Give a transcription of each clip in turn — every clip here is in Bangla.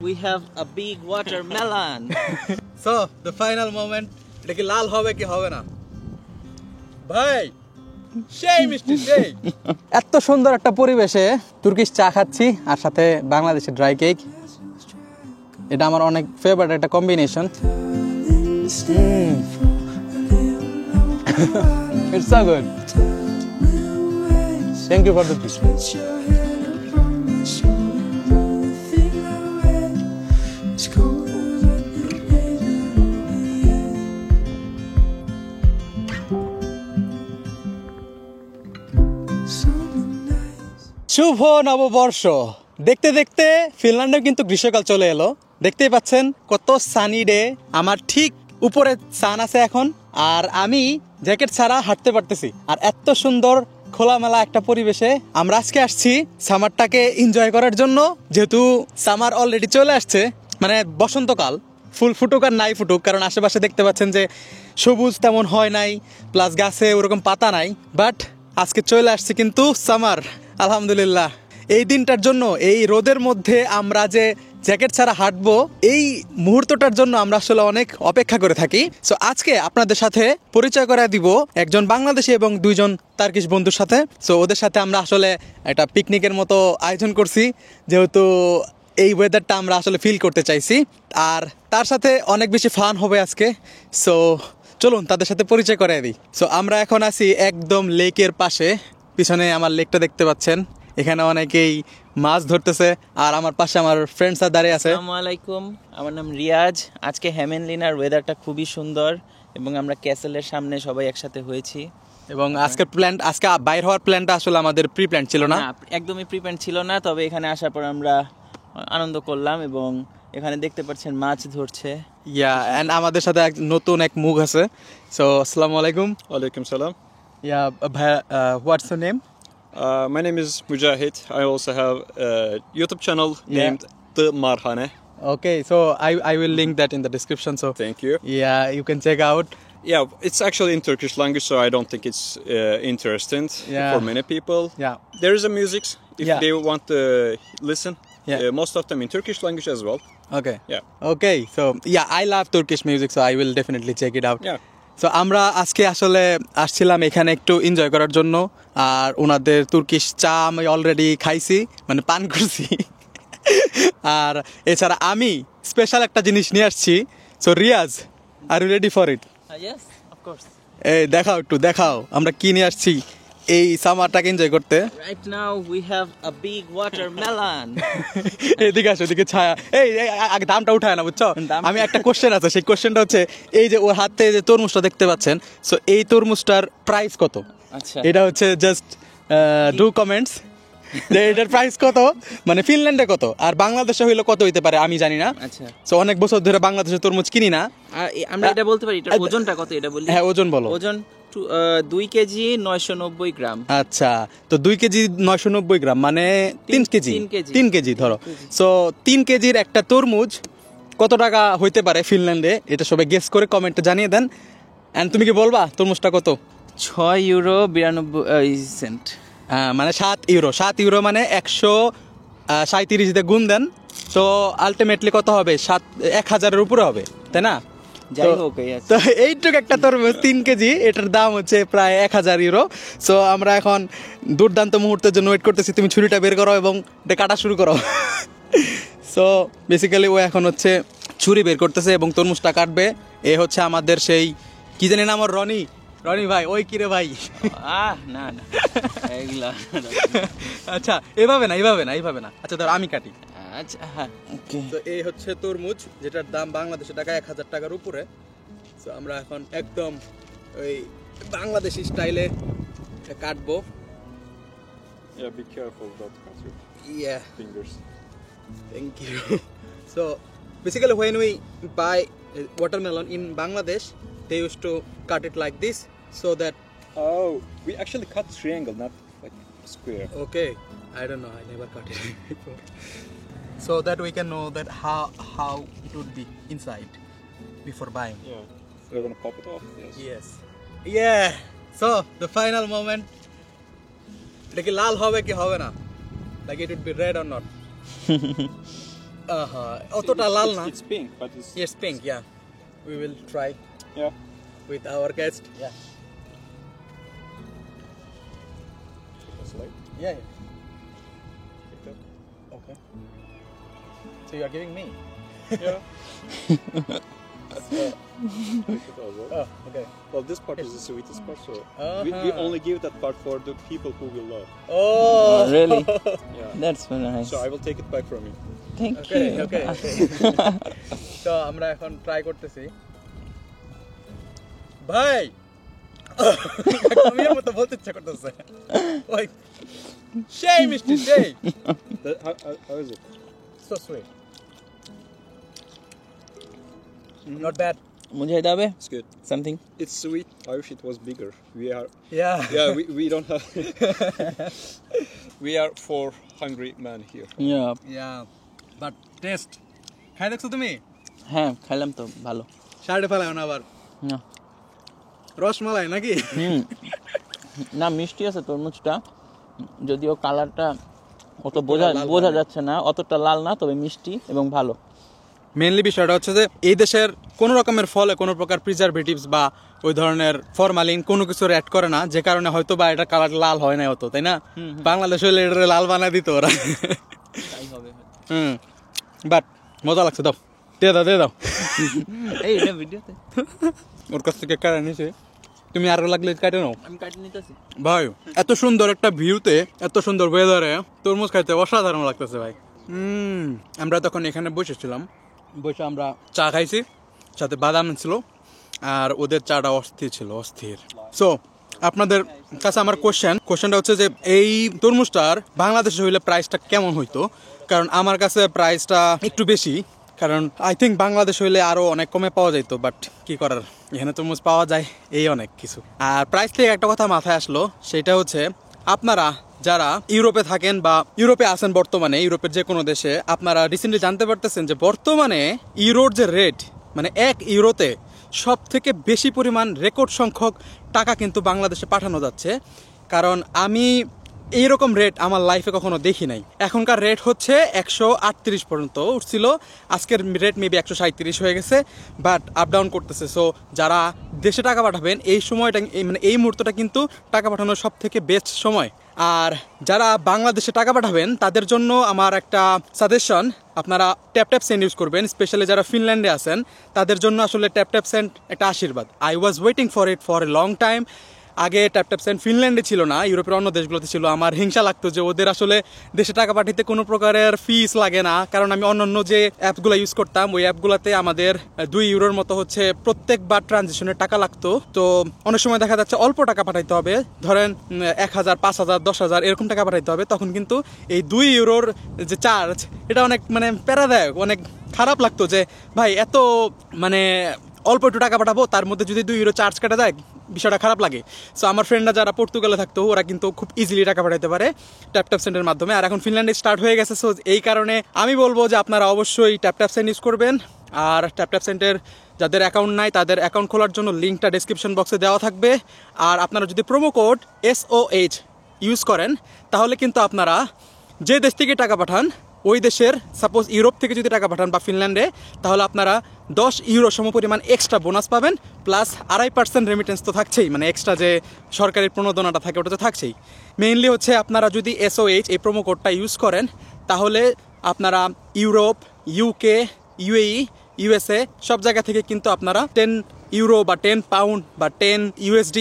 We have a big watermelon. So the final moment, এটা কি লাল হবে কি হবে না ভাই? সেই মিষ্টি সেই। এত সুন্দর একটা পরিবেশে তুর্কিশ চা খাচ্ছি আর সাথে বাংলাদেশের ড্রাই কেক। এটা আমার অনেক ফেভারিট একটা combination. It's so good. Thank you for the tea. শুভ নববর্ষ। দেখতে দেখতে ফিনল্যান্ডে কিন্তু গ্রীষ্মকাল চলে এলো। দেখতেই পাচ্ছেন কত সানি ডে। আমার ঠিক উপরে সান আছে এখন, আর আমি জ্যাকেট ছাড়া হাঁটতে পারতেছি। আর এত সুন্দর খোলামেলা একটা পরিবেশে আমরা আজকে আসছি সামারটাকে এনজয় করার জন্য। যেহেতু সামার অলরেডি চলে আসছে, মানে বসন্তকাল, ফুল ফুটুক আর নাই ফুটুক, কারণ আশেপাশে দেখতে পাচ্ছেন যে সবুজ তেমন হয় নাই, প্লাস গাছে ওরকম পাতা নাই। বাট আজকে চলে আসছে কিন্তু সামার। আলহামদুলিল্লাহ, এই দিনটার জন্য, এই রোদের মধ্যে আমরা যে জ্যাকেট ছাড়া হাঁটবো, এই মুহূর্তটার জন্য আমরা আসলে অনেক অপেক্ষা করে থাকি। সো আজকে আপনাদের সাথে পরিচয় করে দিব একজন বাংলাদেশি এবং দুইজন তার্কিশ বন্ধুর সাথে। সো ওদের সাথে আমরা আসলে একটা পিকনিকের মতো আয়োজন করছি, যেহেতু এই ওয়েদারটা আমরা আসলে ফিল করতে চাইছি, আর তার সাথে অনেক বেশি ফান হবে আজকে। সো চলুন তাদের সাথে পরিচয় করে দিই। সো আমরা এখন আছি একদম লেকের পাশে। পিছনে আমার লেকটা দেখতে পাচ্ছেন, এখানে অনেকেই মাছ ধরতেছে, আর আমার পাশে আমার ফ্রেন্ডসরা দাঁড়িয়ে আছে। আসসালামু আলাইকুম, আমার নাম রিয়াজ। আজকে হ্যামেনলিনার ওয়েদারটা খুবই সুন্দর এবং আমরা ক্যাসেলের সামনে সবাই একসাথে হয়েছি। এবং আজকে বাইর হওয়ার প্ল্যানটা আসলে আমাদের প্রি প্ল্যান ছিল না, একদমই প্রি প্ল্যান ছিল না। তবে এখানে আসার পর আমরা আনন্দ করলাম এবং এখানে দেখতে পাচ্ছেন মাছ ধরছে। এন্ড আমাদের সাথে নতুন এক মুখ আছে। সো আসসালামু আলাইকুম। Alaikum salam. What's your name? My name is Mujahid. I also have a YouTube channel named The Marhane. Okay, so I will link that in the description. So Thank you. You can check out. Yeah, it's actually in Turkish language, so I don't think it's interesting for many people. Yeah. There is a music if they want to listen. Yeah. Most of them in Turkish language as well. Okay, so I love Turkish music, so I will definitely check it out. Yeah. So আমরা আজকে আসলে আসছিলাম এখানে একটু এনজয় করার জন্য, আর ওনাদের তুর্কিশ চা আমি অলরেডি খাইছি, মানে পান করছি। আর এছাড়া আমি স্পেশাল একটা জিনিস নিয়ে আসছি। So Riyaz, are you ready for it? Yes, of course. এই দেখাও আমরা কি নিয়ে আসছি এই সামারটাকে এনজয় করতে। Right now we have a big watermelon. এদিকে আসো, এদিকে ছায়া। এই আগে দামটা উঠায় না, বুঝছো? আমি একটা কোশ্চেন আছে, সেই কোশ্চেনটা হচ্ছে এই যে ওর হাতে যে তরমুজটা দেখতে পাচ্ছেন, সো এই তরমুজটার প্রাইস কত? আচ্ছা, এটা হচ্ছে জাস্ট ডু কমেন্টস যে এটার প্রাইস কত, মানে ফিনল্যান্ডে কত আর বাংলাদেশে হইলো কত হইতে পারে আমি জানি না। আচ্ছা, সো অনেক বছর ধরে বাংলাদেশে তরমুজ কিনি না। আমরা এটা বলতে পারি, এটার ওজনটা কত এটা বলি? হ্যাঁ, ওজন বলো। ওজন 2 কেজি 990 গ্রাম। আচ্ছা, তো 2 কেজি 990 গ্রাম মানে 3 কেজি। 3 কেজি ধরো। সো 3 কেজির একটা তরমুজ কত টাকা হইতে পারে ফিনল্যান্ডে, এটা সবাই গেস করে কমেন্টে জানিয়ে দেন। এন্ড তুমি কি বলবা তরমুজটা কত? 6 ইউরো 92 সেন্ট। মানে 7 ইউরো। 7 ইউরো মানে 137 দিয়ে গুণ দেন, তো আলটিমেটলি কত হবে? 1000-এর উপরে হবে, তাই না? যাই হোক, তো এইটুকু একটা তরমুজ 3 কেজি, এটার দাম হচ্ছে প্রায় 1000 ইউরো। সো আমরা এখন দুর্দান্ত মুহূর্তের জন্য ওয়েট করতেছি। তুমি ছুরিটা বের করো এবং এটা কাটা শুরু করো। সো বেসিক্যালি ও এখন হচ্ছে ছুরি বের করতেছে এবং তরমুজটা কাটবে। এ হচ্ছে আমাদের সেই কি জানি না, আমার রনি ভাই। ওই কিরে ভাই, না এগুলা আচ্ছা এইভাবে না। আচ্ছা ধর আমি কাটি। আচ্ছা, হ্যাঁ, ওকে। তো এই হচ্ছে তরমুজ, যেটার দাম বাংলাদেশে টাকা 1000 টাকার উপরে। তো আমরা এখন একদম ওই বাংলাদেশি স্টাইলে কাটবো। Yeah, be careful, don't cut your fingers. Thank you. So basically when we buy watermelon in Bangladesh, they used to cut it like this, so that we actually cut triangle, not like square. Okay, I don't know, I never cut it before. So that we can know that how it would be inside before buying. Yeah, so we're gonna pop it off. Yes. Yeah. So the final moment. এটা কি লাল হবে কি হবে না? Like it would be red or not? অতটা লাল না। It's pink, but it's Yes, pink. Yeah, we will try yeah. with our guest. Yeah. It's like Yeah. that. Okay. So you are giving me. Yeah. Like it also. Oh, okay. Well, this part is the sweetest part, so we Uh-huh. only give that part for the people who will love. Oh, really? Yeah. That's very nice. So I will take it back from you. Thank Okay, you. okay. তো আমরা এখন ট্রাই করতেছি। ভাই আমির মতো বলতে ইচ্ছা করতেছে। ওই সেই মিষ্টি সেই। How is it? So sweet. Not bad. मुझे दावे It's good. something. It's sweet. I wish it was bigger. Yeah. We don't have. We are 4 hungry men here. Yeah. Yeah. But taste. খাই দেখছো তুমি? হ্যাঁ খেলাম তো ভালো। শার্টে ফেলাও না আবার। না রসমালাই নাকি? না মিষ্টি আছে তরমুজটা, যদিও কালারটা অত লাল বোঝা না। যাচ্ছে না, অতটা লাল না, তবে মিষ্টি এবং ভালো। মেইনলি বিষয়টা হচ্ছে যে এই দেশের কোনো রকমের ফলে কোনো প্রকার প্রিজারভেটিভস বা ওই ধরনের ফরমালিন কোনো কিছু অ্যাড করে না, যে কারণে হয়তো বা এটা কালার লাল হয় না অত, তাই না? বাংলাদেশ হলে এটা লাল বানায় দিত ওরা। তাই হবে। বাট মজা লাগছে, দাও দিয়ে দাও। এই এটা ভিডিওতে ওর কাছ থেকে কেটে নিয়েছে, তুমি আরো লাগলে কেটে নাও। আমি কাটি নিতেছি। ভাই এত সুন্দর একটা ভিউতে, এত সুন্দর ওয়েদারে তরমুজ খাইতে অসাধারণ লাগতেছে ভাই। আমরা তখন এখানে বসেছিলাম, বসে আমরা চা খাইছি, সাথে বাদাম ছিল, আর ওদের চাটা অস্থির ছিল, অস্থির। সো আপনাদের কাছে আমার কোশ্চেনটা হচ্ছে যে এই তরমুজটার বাংলাদেশে হইলে প্রাইসটা কেমন হইতো? কারণ আমার কাছে প্রাইসটা একটু বেশি, কারণ আই থিঙ্ক বাংলাদেশ হইলে আরো অনেক কমে পাওয়া যাইতো, বাট কি করার, এখানে তরমুজ পাওয়া যায়, এই অনেক কিছু। আর প্রাইস থেকে একটা কথা মাথায় আসলো, সেটা হচ্ছে আপনারা যারা ইউরোপে থাকেন বা ইউরোপে আছেন বর্তমানে, ইউরোপের যে কোনো দেশে, আপনারা রিসেন্টলি জানতে পারতেছেন যে বর্তমানে ইউরোর যে রেট, মানে 1 ইউরোতে সব থেকে বেশি পরিমাণ রেকর্ড সংখ্যক টাকা কিন্তু বাংলাদেশে পাঠানো যাচ্ছে। কারণ আমি এইরকম রেট আমার লাইফে কখনো দেখি নাই। এখনকার রেট হচ্ছে 138 পর্যন্ত উঠছিল, আজকের রেট মেবি 137 হয়ে গেছে, বাট আপ ডাউন করতেছে। সো যারা দেশে টাকা পাঠাবেন এই সময়টা, মানে এই মুহূর্তটা কিন্তু টাকা পাঠানোর সব থেকে বেস্ট সময়। আর যারা বাংলাদেশে টাকা পাঠাবেন তাদের জন্য আমার একটা সাজেশন, আপনারা ট্যাপ সেন্ড ইউজ করবেন। স্পেশালি যারা ফিনল্যান্ডে আছেন তাদের জন্য আসলে ট্যাপ সেন্ড একটা আশীর্বাদ। I was waiting for it for a long time. আগে ট্যাপ সেন্ড ফিনল্যান্ডে ছিল না, ইউরোপের অন্য দেশগুলোতে ছিল। আমার হিংসা লাগতো যে ওদের আসলে দেশে টাকা পাঠাতে কোনো প্রকারের ফিস লাগে না, কারণ আমি অন্যান্য যে অ্যাপগুলো ইউজ করতাম ওই অ্যাপগুলোতে আমাদের 2 ইউরোর মতো হচ্ছে প্রত্যেকবার ট্রানজিশনের টাকা লাগতো। তো অনেক সময় দেখা যাচ্ছে অল্প টাকা পাঠাইতে হবে, ধরেন 1000, 5000, 10,000 এরকম টাকা পাঠাইতে হবে, তখন কিন্তু এই 2 ইউরোর যে চার্জ, এটা অনেক মানে প্যারাদায়ক, অনেক খারাপ লাগতো যে ভাই এত মানে অল্প একটু টাকা পাঠাবো, তার মধ্যে যদি 2 ইউরো চার্জ কাটা যায়, বিষয়টা খারাপ লাগে। সো আমার ফ্রেন্ডরা যারা পর্তুগালে থাকতো ওরা কিন্তু খুব ইজিলি টাকা পাঠাতে পারে ট্যাপ সেন্ডের মাধ্যমে। আর এখন ফিনল্যান্ডে স্টার্ট হয়ে গেছে, সো এই কারণে আমি বলবো যে আপনারা অবশ্যই ট্যাপ সেন্ড ইউজ করবেন। আর ট্যাপ সেন্ডের যাদের অ্যাকাউন্ট নাই তাদের অ্যাকাউন্ট খোলার জন্য লিঙ্কটা ডেসক্রিপশন বক্সে দেওয়া থাকবে। আর আপনারা যদি প্রোমো কোড SOH ইউজ করেন তাহলে কিন্তু আপনারা যে দেশ থেকে টাকা পাঠান ওই দেশের, সাপোজ ইউরোপ থেকে যদি টাকা পাঠান বা ফিনল্যান্ডে, তাহলে আপনারা 10 ইউরো সমপরিমাণ এক্সট্রা বোনাস পাবেন, প্লাস 2.5% রেমিটেন্স তো থাকছেই, মানে এক্সট্রা যে সরকারি প্রণোদনাটা থাকে ওটা তো থাকছেই। মেইনলি হচ্ছে আপনারা যদি SOH এই প্রোমো কোডটা ইউজ করেন তাহলে আপনারা ইউরোপ, UK, UAE, USA সব জায়গা থেকে কিন্তু আপনারা 10 ইউরো বা 10 পাউন্ড বা 10 USD,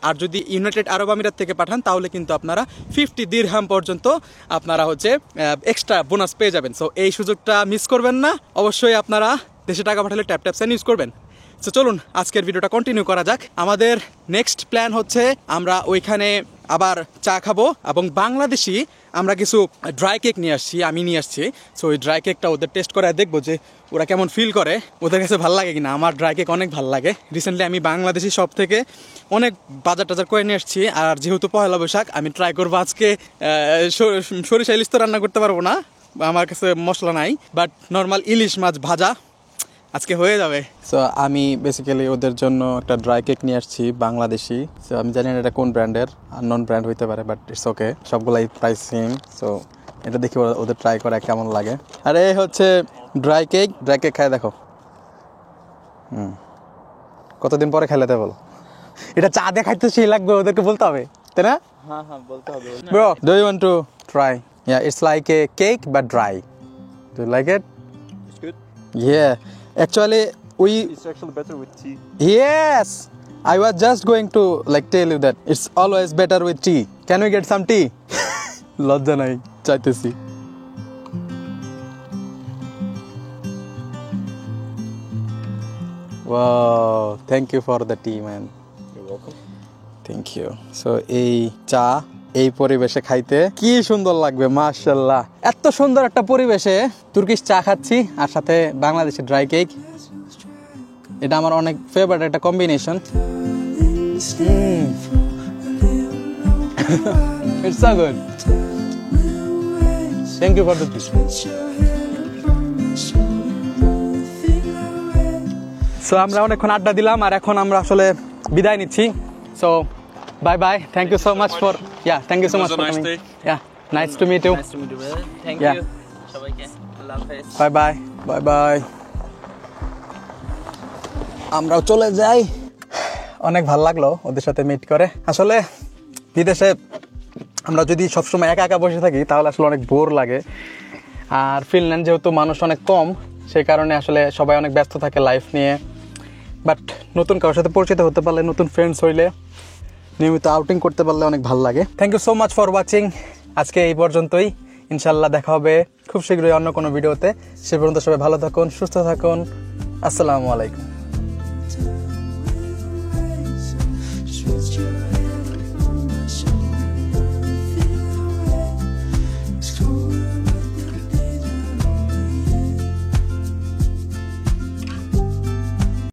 আর যদি ইউনাইটেড আরব আমিরাত থেকে পাঠান তাহলে কিন্তু আপনারা 50 দিরহাম পর্যন্ত আপনারা হচ্ছে এক্সট্রা বোনাস পেয়ে যাবেন। সো এই সুযোগটা মিস করবেন না, অবশ্যই আপনারা দেশে টাকা পাঠালে ট্যাপ সেন্ড ইউজ করবেন। সো চলুন আজকের ভিডিওটা কন্টিনিউ করা যাক। আমাদের নেক্সট প্ল্যান হচ্ছে আমরা ওইখানে আবার চা খাবো, এবং বাংলাদেশি আমরা কিছু ড্রাই কেক নিয়ে আসছি, আমি নিয়ে আসছি। সো ওই ড্রাই কেকটা ওদের টেস্ট করে দেখবো যে ওরা কেমন ফিল করে, ওদের কাছে ভালো লাগে কিনা। আমার ড্রাই কেক অনেক ভালো লাগে। রিসেন্টলি আমি বাংলাদেশি শপ থেকে অনেক বাজার টাজার করে নিয়ে আসছি, আর যেহেতু পয়লা বৈশাখ আমি ট্রাই করবো আজকে সরিষা ইলিশ তো রান্না করতে পারবো না, আমার কাছে মশলা নাই, বাট নর্মাল ইলিশ মাছ ভাজা আজকে হয়ে যাবে। সো আমি বেসিক্যালি ওদের জন্য একটা ড্রাই কেক নিয়ে আসছি বাংলাদেশি। সো আমি জানি না এটা কোন ব্র্যান্ডের, আননোন ব্র্যান্ড হইতে পারে, বাট ইটস ওকে, সবগুলাই প্রাইস সেম। সো এটা দেখি ওদের ট্রাই করা কেমন লাগে। আর এই হচ্ছে ড্রাই কেক খায় দেখো। কতদিন পরে খেলাতে বলো, এটা চা দিয়ে খাইতে সেই লাগবে, ওদেরকে বলতে হবে তাই না? হ্যাঁ হ্যাঁ বলতে হবে। Bro, do you want to try? Yeah, it's like a cake but dry. Do you like it? It's good. Yeah, actually It's actually better with tea. Yes, I was just going to like tell you that it's always better with tea. Can we get some tea? লজ্জা নাই, চাইতেছি। Wow, thank you for the tea, man. You're welcome. Thank you. So এই চা এই পরিবেশে খাইতে কি সুন্দর লাগবে, মাশাআল্লাহ। এত সুন্দর একটা পরিবেশে তুর্কিশ চা খাচ্ছি আর সাথে বাংলাদেশের ড্রাই কেক, এটা আমার অনেক ফেভারিট একটা combination. It's so good, thank you for the tea. So আমরা অনেকক্ষণ আড্ডা দিলাম আর এখন আমরা আসলে বিদায় নিচ্ছি। So bye bye, thank you so much for thank you so much It was a for nice coming. day. Nice to meet you. Nice to meet you brother, thank Yeah. You সবাইকে, আল্লাহ হাফেজ। Bye bye bye bye. আমরাও চলে যাই। অনেক ভালো লাগলো ওদের সাথে মিট করে। আসলে বিদেশে আমরা যদি সবসময় একা একা বসে থাকি তাহলে আসলে অনেক বোর লাগে। আর ফিনল্যান্ড যেহেতু মানুষ অনেক কম, সেই কারণে আসলে সবাই অনেক ব্যস্ত থাকে লাইফ নিয়ে। বাট নতুন কারোর সাথে পরিচিত হতে পারলে, নতুন ফ্রেন্ডস হইলে, নিয়মিত আউটিং করতে পারলে অনেক ভালো লাগে। Thank you so much for watching. আজকে এই পর্যন্তই, ইনশাল্লাহ দেখা হবে খুব শীঘ্রই অন্য কোনো ভিডিওতে। সে পর্যন্ত সবাই ভালো থাকুন, সুস্থ থাকুন। আসসালামু আলাইকুম।